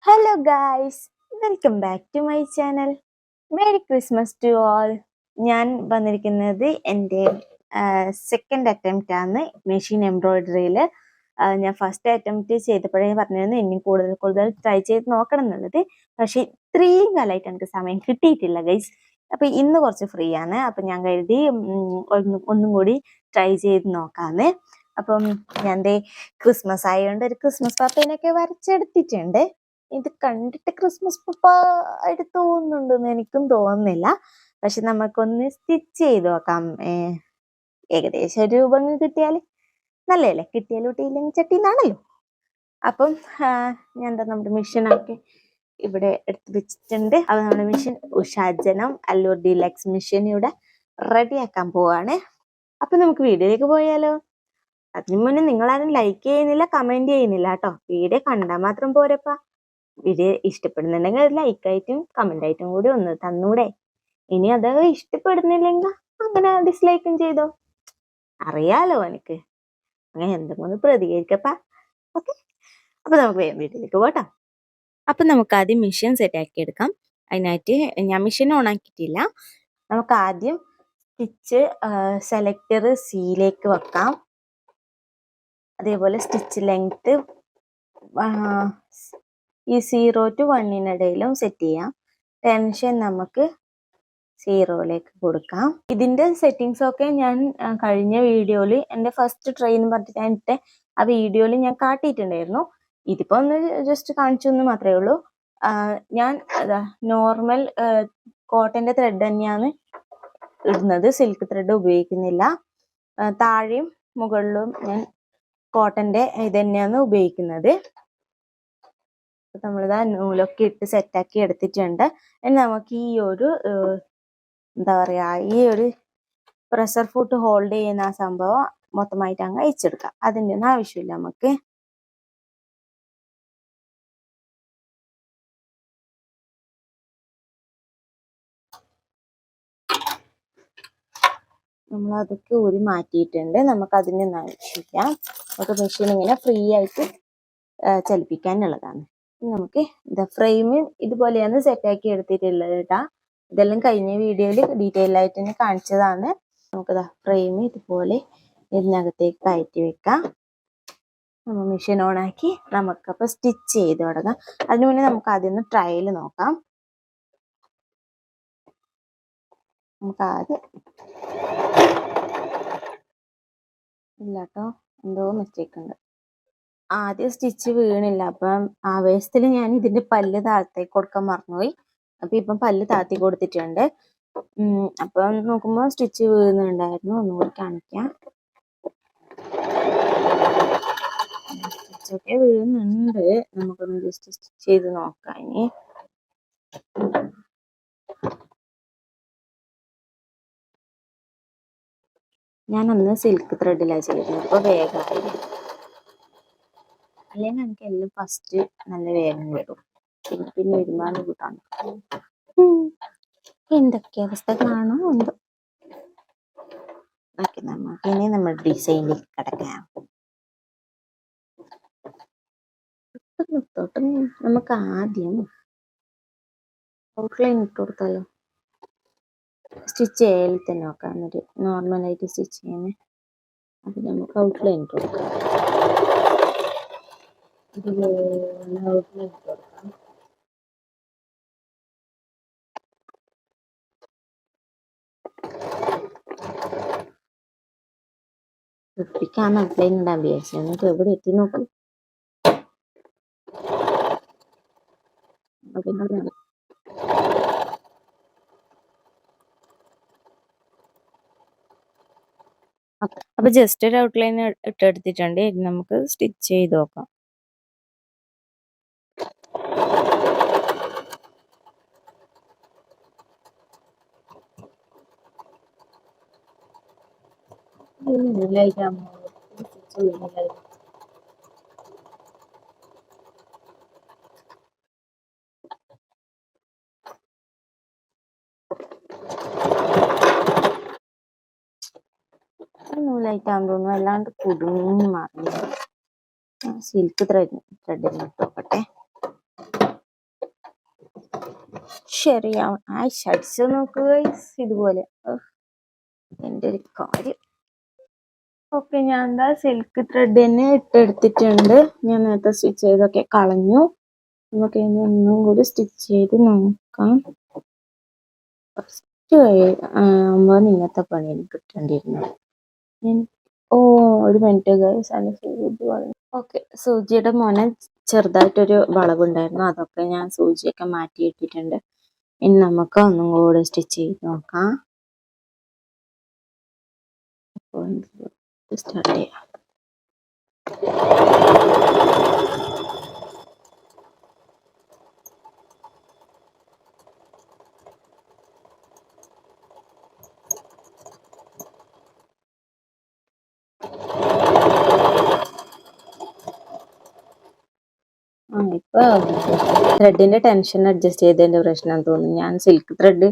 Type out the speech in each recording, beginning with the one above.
Hello guys, welcome back to my channel. Merry Christmas to all. ഞാൻ വന്നിരിക്കുന്നത് എൻ്റെ second attempt ആണ് machine എംബ്രോയിഡറിയിൽ. ഞാൻ ഫസ്റ്റ് അറ്റംപ്റ്റ് ചെയ്തപ്പോഴേ പറഞ്ഞിരുന്നു ഇനി കൂടുതൽ ട്രൈ ചെയ്ത് നോക്കണം എന്നുള്ളത്. പക്ഷെ ഇത്രയും കാലമായിട്ട് എനിക്ക് സമയം കിട്ടിയിട്ടില്ല ഗൈസ്. അപ്പം ഇന്ന് കുറച്ച് ഫ്രീ ആണ്. അപ്പം ഞാൻ കരുതി ഒന്നും കൂടി ട്രൈ ചെയ്ത് നോക്കാന്ന്. അപ്പം ഞാൻ ക്രിസ്മസ് ആയതുകൊണ്ട് ഒരു ക്രിസ്മസ് പാപ്പേനൊക്കെ വരച്ചെടുത്തിട്ടുണ്ട്. ഇത് കണ്ടിട്ട് ക്രിസ്മസ് പപ്പ ആയിട്ട് തോന്നുന്നുണ്ടെന്ന് എനിക്കും തോന്നുന്നില്ല. പക്ഷെ നമുക്കൊന്ന് സ്റ്റിച്ച് ചെയ്ത് നോക്കാം. ഏകദേശം ഒരു രൂപങ്ങൾ കിട്ടിയാൽ നല്ലതല്ലേ, കിട്ടിയാലും കിട്ടിയില്ലെങ്കിൽ ചട്ടിന്നാണല്ലോ. അപ്പം ഞാൻ എന്താ നമ്മുടെ മെഷീനൊക്കെ ഇവിടെ എടുത്ത് വെച്ചിട്ടുണ്ട്. അത് നമ്മുടെ മെഷീൻ ഉഷാജനം അല്ലൂർ ഡീലക്സ് മെഷീൻ ഇവിടെ റെഡിയാക്കാൻ പോവാണ്. അപ്പൊ നമുക്ക് വീഡിയോയിലേക്ക് പോയാലോ. അതിനു മുന്നേ നിങ്ങളാരും ലൈക്ക് ചെയ്യുന്നില്ല, കമന്റ് ചെയ്യുന്നില്ല കേട്ടോ. വീഡിയോ കണ്ടാൽ മാത്രം പോരപ്പാ. വീഡിയോ ഇഷ്ടപ്പെടുന്നുണ്ടെങ്കിൽ ലൈക്കായിട്ടും കമന്റ് ആയിട്ടും കൂടി ഒന്ന് തന്നൂടെ. ഇനി അത് ഇഷ്ടപ്പെടുന്നില്ലെങ്കിൽ അങ്ങനെ ഡിസ്ലൈക്കും ചെയ്തോ, അറിയാലോ എനിക്ക്. അങ്ങനെ എന്തെങ്കിലും പ്രതികരിക്കപ്പാ. ഓക്കെ, അപ്പൊ നമുക്ക് വേഗം വീട്ടിലേക്ക് പോട്ടാ. അപ്പൊ നമുക്ക് ആദ്യം മെഷീൻ സെറ്റ് ആക്കി എടുക്കാം. അതിനായിട്ട് ഞാൻ മെഷീൻ ഓൺ ആക്കിയിട്ടില്ല. നമുക്ക് ആദ്യം സ്റ്റിച്ച് സെലക്ടർ സീലേക്ക് വെക്കാം. അതേപോലെ സ്റ്റിച്ച് ലെങ്ത് ഈ 0 to 1 സെറ്റ് ചെയ്യാം. ടെൻഷൻ നമുക്ക് 0 കൊടുക്കാം. ഇതിന്റെ സെറ്റിങ്സ് ഒക്കെ ഞാൻ കഴിഞ്ഞ വീഡിയോയിൽ എൻ്റെ ഫസ്റ്റ് ട്രൈ എന്ന് പറഞ്ഞിട്ട് ആ വീഡിയോയിൽ ഞാൻ കാട്ടിയിട്ടുണ്ടായിരുന്നു. ഇതിപ്പോ ഒന്ന് ജസ്റ്റ് കാണിച്ചു എന്ന് മാത്രമേ ഉള്ളൂ. ഞാൻ നോർമൽ കോട്ടന്റെ ത്രെഡ് തന്നെയാണ് ഇടുന്നത്, സിൽക്ക് ത്രെഡ് ഉപയോഗിക്കുന്നില്ല. താഴെയും മുകളിലും ഞാൻ കോട്ടന്റെ ഇത് തന്നെയാണ് ഉപയോഗിക്കുന്നത്. നമ്മളിതാ നൂലൊക്കെ ഇട്ട് സെറ്റാക്കി എടുത്തിട്ടുണ്ട്. ഇനി നമുക്ക് ഈ ഒരു എന്താ പറയാ, ഈ ഒരു പ്രഷർ ഫുട്ട് ഹോൾഡ് ചെയ്യുന്ന ആ സംഭവം മൊത്തമായിട്ട് അങ്ങ് അയച്ചെടുക്കാം. അതിൻ്റെ ഒന്നും ആവശ്യമില്ല നമുക്ക്. നമ്മൾ അതൊക്കെ ഊരി മാറ്റിയിട്ടുണ്ട്. നമുക്ക് അതിൻ്റെ ഒന്നും ആവശ്യമില്ല. നമുക്ക് മെഷീൻ ഇങ്ങനെ ഫ്രീ ആയിട്ട് ചലിപ്പിക്കാനുള്ളതാണ്. നമുക്ക് ഇതാ ഫ്രെയിം ഇതുപോലെയാണ് സെറ്റാക്കി എടുത്തിട്ടുള്ളത് കേട്ടാ. ഇതെല്ലാം കഴിഞ്ഞ വീഡിയോയിൽ ഡീറ്റെയിൽ ആയിട്ട് തന്നെ കാണിച്ചതാണ്. നമുക്കിതാ ഫ്രെയിം ഇതുപോലെ ഇതിനകത്തേക്ക് കയറ്റി വെക്കാം. നമ്മൾ മെഷീൻ ഓൺ ആക്കി നമുക്കപ്പോൾ സ്റ്റിച്ച് ചെയ്ത് തുടങ്ങാം. അതിനു മുന്നേ നമുക്ക് ആദ്യം ഒന്ന് ട്രയൽ നോക്കാം. നമുക്ക് ആദ്യം ഇല്ല കേട്ടോ, എന്തോ മിസ്റ്റേക്ക് ഉണ്ട്. ആദ്യം സ്റ്റിച്ച് വീണില്ല. അപ്പം ആവേശത്തിൽ ഞാൻ ഇതിന്റെ പല്ല് താഴത്തേക്ക് കൊടുക്കാൻ മറന്നുപോയി. അപ്പൊ ഇപ്പം പല്ല് താത്തി കൊടുത്തിട്ടുണ്ട്. അപ്പം നോക്കുമ്പോൾ സ്റ്റിച്ച് വീഴുന്നുണ്ടായിരുന്നു. ഒന്നുകൂടി കാണിക്കാം. സ്റ്റിച്ചൊക്കെ വീഴുന്നുണ്ട്. നമുക്കൊന്ന് ജസ്റ്റ് സ്റ്റിച്ച് ചെയ്ത് നോക്കാം. ഇനി ഞാനൊന്ന് സിൽക്ക് ത്രെഡിലാണ് ചെയ്തത്. ഇപ്പൊ വേഗമായി. അല്ലെങ്കിൽ എനിക്ക് എല്ലാം ഫസ്റ്റ് നല്ല വേഗം വരും. പിന്നെ ഒരുപാട് കൂട്ടാണ്. എന്തൊക്കെ അവസ്ഥ കാണോ എന്തോ. നമുക്ക് ഇനി നമ്മൾ ഡിസൈനിലേക്ക് കിടക്കാം. നമുക്ക് ആദ്യം ഔട്ട്ലൈൻ ഇട്ട് കൊടുത്താലോ. സ്റ്റിച്ച് ചെയ്യൽ തന്നെ നോക്കാം. എന്നിട്ട് നോർമലായിട്ട് സ്റ്റിച്ച് ചെയ്യുന്നേ. അത് നമുക്ക് ഔട്ട്ലൈൻ ഇട്ട് കൊടുക്കാം. ഔട്ട്ലൈൻ ഇട്ട് കൊടുക്കാം. വൃത്തിക്കാണ് ഔട്ട്ലൈൻ ഇടാൻ വിചാരിച്ചത്. എന്നിട്ട് എവിടെ എത്തി നോക്കും. അപ്പൊ ജസ്റ്റ് ഒരു ഔട്ട്ലൈൻ ഇട്ടെടുത്തിട്ടുണ്ട്. ഇത് നമുക്ക് സ്റ്റിച്ച് ചെയ്ത് നോക്കാം. നൂലായിട്ടാന്ന് തോന്നുന്നു, അല്ലാണ്ട് കുടുങ്ങി മാറി. സിൽക്ക് ത്രെഡിന് ഇട്ട് നോക്കട്ടെ. ശരിയാവും. അടിച്ചു നോക്കുക ഇതുപോലെ. എൻ്റെ ഒരു കാര്യം. ഓക്കെ, ഞാൻ എന്താ സിൽക്ക് ത്രെഡ് തന്നെ ഇട്ടെടുത്തിട്ടുണ്ട്. ഞാൻ നേരത്തെ സ്റ്റിച്ച് ചെയ്തൊക്കെ കളഞ്ഞു. നമുക്ക് ഇനി ഒന്നും കൂടി സ്റ്റിച്ച് ചെയ്ത് നോക്കാം. ഫസ്റ്റ് ആകുമ്പോൾ ഇങ്ങനത്തെ പണി എനിക്ക് കിട്ടേണ്ടിയിരുന്നു. ഒരു മിനിറ്റ് ഗൈസ്, ഓക്കെ. സൂചിയുടെ മോനെ ചെറുതായിട്ടൊരു വളവുണ്ടായിരുന്നു, അതൊക്കെ ഞാൻ സൂചിയൊക്കെ മാറ്റിയിട്ടിട്ടുണ്ട്. ഇനി നമുക്ക് ഒന്നും കൂടെ സ്റ്റിച്ച് ചെയ്ത് നോക്കാം. സ്റ്റാർട്ട് ചെയ്യാം. ഇപ്പൊ ത്രെഡിന്റെ ടെൻഷൻ അഡ്ജസ്റ്റ് ചെയ്തതിന്റെ പ്രശ്നം തോന്നുന്നു. ഞാൻ സിൽക്ക് ത്രെഡ്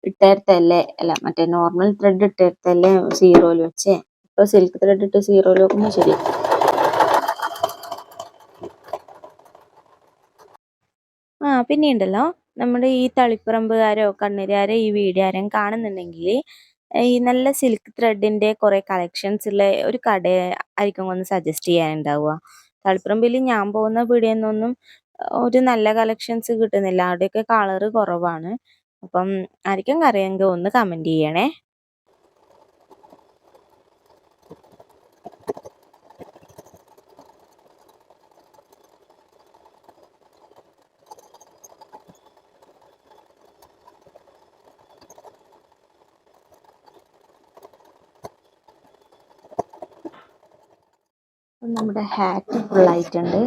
ഇട്ടെടുത്തല്ലേ, അല്ല മറ്റേ നോർമൽ ത്രെഡ് ഇട്ടെടുത്തല്ലേ സീറോയിൽ വെച്ചേ. ഇപ്പൊ സിൽക്ക് ത്രെഡ് ഇട്ട് സീറോയിൽ വെക്കുമ്പോൾ ശരി. പിന്നെ ഉണ്ടല്ലോ, നമ്മുടെ ഈ തളിപ്പറമ്പുകാരോ കണ്ണൂരുകാരോ ഈ വീഡിയോ ആരും കാണുന്നുണ്ടെങ്കിൽ, ഈ നല്ല സിൽക്ക് ത്രെഡിന്റെ കുറെ കളക്ഷൻസ് ഉള്ള ഒരു കട ആയിരിക്കും ഒന്ന് സജസ്റ്റ് ചെയ്യാനുണ്ടാവുക. തളിപ്പറമ്പിൽ ഞാൻ പോകുന്ന പീടികയിലൊന്നും ഒരു നല്ല കളക്ഷൻസ് കിട്ടുന്നില്ല. അവിടെയൊക്കെ കളറ് കുറവാണ്. അപ്പം ആർക്കും അറിയാമെങ്കിൽ ഒന്ന് കമന്റ് ചെയ്യണേ. നമ്മുടെ ഹാറ്റ് ഫുൾ ആയിട്ടുണ്ട്.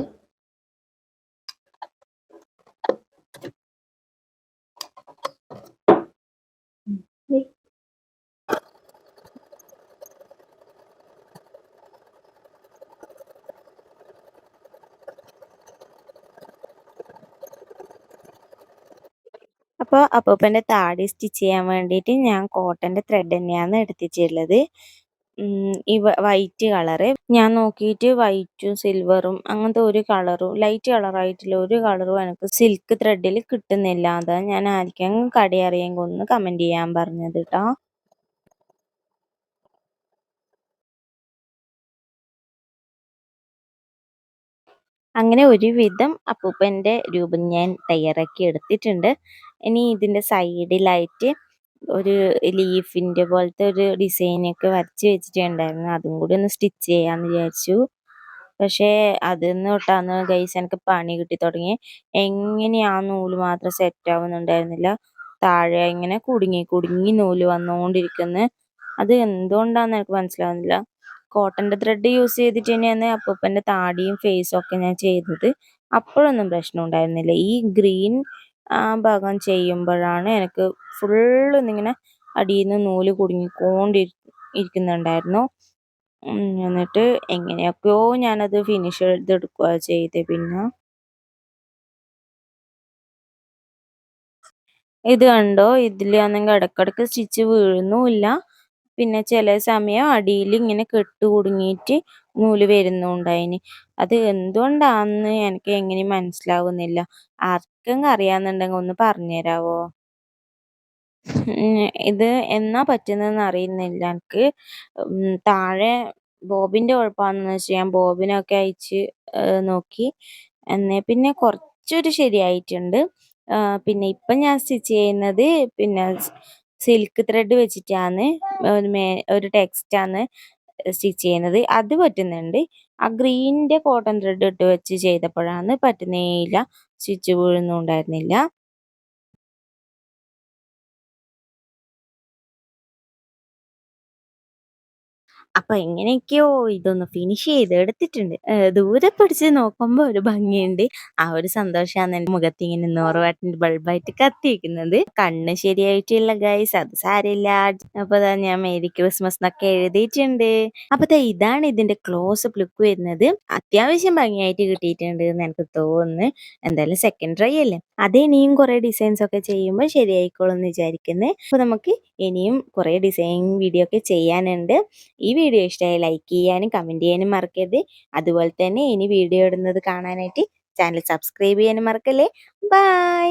അപ്പോൾ അപ്പൂപ്പൻ്റെ താടി സ്റ്റിച്ച് ചെയ്യാൻ വേണ്ടിയിട്ട് ഞാൻ കോട്ടൻ്റെ ത്രെഡ് തന്നെയാണ് എടുത്തിട്ടുള്ളത്. ഈ വൈറ്റ് കളറ് ഞാൻ നോക്കിയിട്ട് വൈറ്റും സിൽവറും അങ്ങനത്തെ ഒരു കളറും ലൈറ്റ് കളറായിട്ടുള്ള ഒരു കളറും എനിക്ക് സിൽക്ക് ത്രെഡിൽ കിട്ടുന്നില്ല. അതാ ഞാൻ ആർക്കും കട അറിയെങ്കിൽ ഒന്ന് കമന്റ് ചെയ്യാൻ പറഞ്ഞത് കേട്ടോ. അങ്ങനെ ഒരുവിധം അപ്പൂപ്പൻ്റെ രൂപം ഞാൻ തയ്യാറാക്കി എടുത്തിട്ടുണ്ട്. ഇനി ഇതിൻ്റെ സൈഡിലായിട്ട് ഒരു ലീഫിൻ്റെ പോലത്തെ ഒരു ഡിസൈനൊക്കെ വരച്ച് വെച്ചിട്ടുണ്ടായിരുന്നു. അതും കൂടി ഒന്ന് സ്റ്റിച്ച് ചെയ്യാമെന്ന് വിചാരിച്ചു. പക്ഷേ അതിന്ന് തൊട്ടാന്ന് ഗൈസ് എനിക്ക് പണി കിട്ടി തുടങ്ങി. എങ്ങനെയാ നൂല് മാത്രം സെറ്റ് ആവുന്നുണ്ടായിരുന്നില്ല. താഴെ ഇങ്ങനെ കുടുങ്ങി നൂല് വന്നുകൊണ്ടിരിക്കുന്നു. അത് എന്തുകൊണ്ടാന്ന് എനിക്ക് മനസ്സിലാവുന്നില്ല. കോട്ടൻ്റെ ത്രെഡ് യൂസ് ചെയ്തിട്ട് തന്നെയാണ് അപ്പൂപ്പൻ്റെ താടിയും ഫേസും ഒക്കെ ഞാൻ ചെയ്തത്. അപ്പോഴൊന്നും പ്രശ്നം ഉണ്ടായിരുന്നില്ല. ഈ ഗ്രീൻ ഭാഗം ചെയ്യുമ്പോഴാണ് എനിക്ക് ഫുള്ള് ഇങ്ങനെ അടിയിൽ നിന്ന് നൂല് ഇരിക്കുന്നുണ്ടായിരുന്നു. എന്നിട്ട് എങ്ങനെയൊക്കെയോ ഞാനത് ഫിനിഷ് ചെയ്തെടുക്കുക ചെയ്തേ. പിന്നെ ഇത് കണ്ടോ, ഇതിലാണെങ്കിൽ ഇടക്കിടക്ക് സ്റ്റിച്ച് വീഴുന്നുമില്ല. പിന്നെ ചില സമയം അടിയിൽ ഇങ്ങനെ കെട്ട് കുടുങ്ങിയിട്ട് നൂല് വരുന്നുണ്ടായിന്. അത് എന്തുകൊണ്ടാന്ന് എനിക്ക് എങ്ങനെ മനസ്സിലാവുന്നില്ല. ആർക്കെങ്കിലും അറിയാന്നുണ്ടെങ്കിൽ ഒന്ന് പറഞ്ഞു തരാവോ? ഇത് എന്നാ പറ്റുന്നതെന്ന് അറിയുന്നില്ല എനിക്ക്. താഴെ ബോബിൻ്റെ കുഴപ്പമാണെന്ന് വെച്ചാൽ ഞാൻ ബോബിനൊക്കെ അയച്ച് നോക്കി. പിന്നെ കുറച്ചൊരു ശരിയായിട്ടുണ്ട്. പിന്നെ ഇപ്പം ഞാൻ സ്റ്റിച്ച് ചെയ്യുന്നത് പിന്നെ സിൽക്ക് ത്രെഡ് വെച്ചിട്ടാണ് ഒരു ടെക്സ്റ്റാണ് സ്റ്റിച്ച് ചെയ്യുന്നത്. അത് പറ്റുന്നുണ്ട്. ആ ഗ്രീനിൻ്റെ കോട്ടൺ ത്രെഡ് ഇട്ട് വെച്ച് ചെയ്തപ്പോഴാണ് പറ്റുന്നേയില്ല. സ്റ്റിച്ച് വീഴുന്നുണ്ടായിരുന്നില്ല. അപ്പൊ എങ്ങനെയൊക്കെയോ ഇതൊന്ന് ഫിനിഷ് ചെയ്ത് എടുത്തിട്ടുണ്ട്. ദൂരെ പിടിച്ച് നോക്കുമ്പോൾ ഒരു ഭംഗിയുണ്ട്. ആ ഒരു സന്തോഷമാണ് എൻ്റെ മുഖത്ത് ഇങ്ങനെ 100 വാട്ടിന്റെ ബൾബായിട്ട് കത്തിയിരിക്കുന്നത്. കണ്ണ് ശരിയായിട്ടില്ല ഗൈസ്, അത് സാരമില്ല. അപ്പൊ ഞാൻ മേരി ക്രിസ്മസ് എന്നൊക്കെ എഴുതിയിട്ടുണ്ട്. അപ്പൊ ഇതാണ് ഇതിന്റെ ക്ലോസപ്പ് ലുക്ക് വരുന്നത്. അത്യാവശ്യം ഭംഗിയായിട്ട് കിട്ടിയിട്ടുണ്ട് എന്ന് എനിക്ക് തോന്നുന്നു. എന്തായാലും സെക്കൻഡ് ട്രൈ അല്ലേ, അത് ഇനിയും കുറെ ഡിസൈൻസ് ഒക്കെ ചെയ്യുമ്പോൾ ശരിയായിക്കോളും എന്ന് വിചാരിക്കുന്നത്. അപ്പൊ നമുക്ക് ഇനിയും കുറെ ഡിസൈൻ വീഡിയോ ഒക്കെ ചെയ്യാനുണ്ട്. ഈ വീഡിയോ ഇഷ്ടമായി ലൈക്ക് ചെയ്യാനും കമന്റ് ചെയ്യാനും മറക്കരുത്. അതുപോലെ തന്നെ ഇനി വീഡിയോ ഇടുന്നത് കാണാനായിട്ട് ചാനൽ സബ്സ്ക്രൈബ് ചെയ്യാനും മറക്കല്ലേ. ബൈ.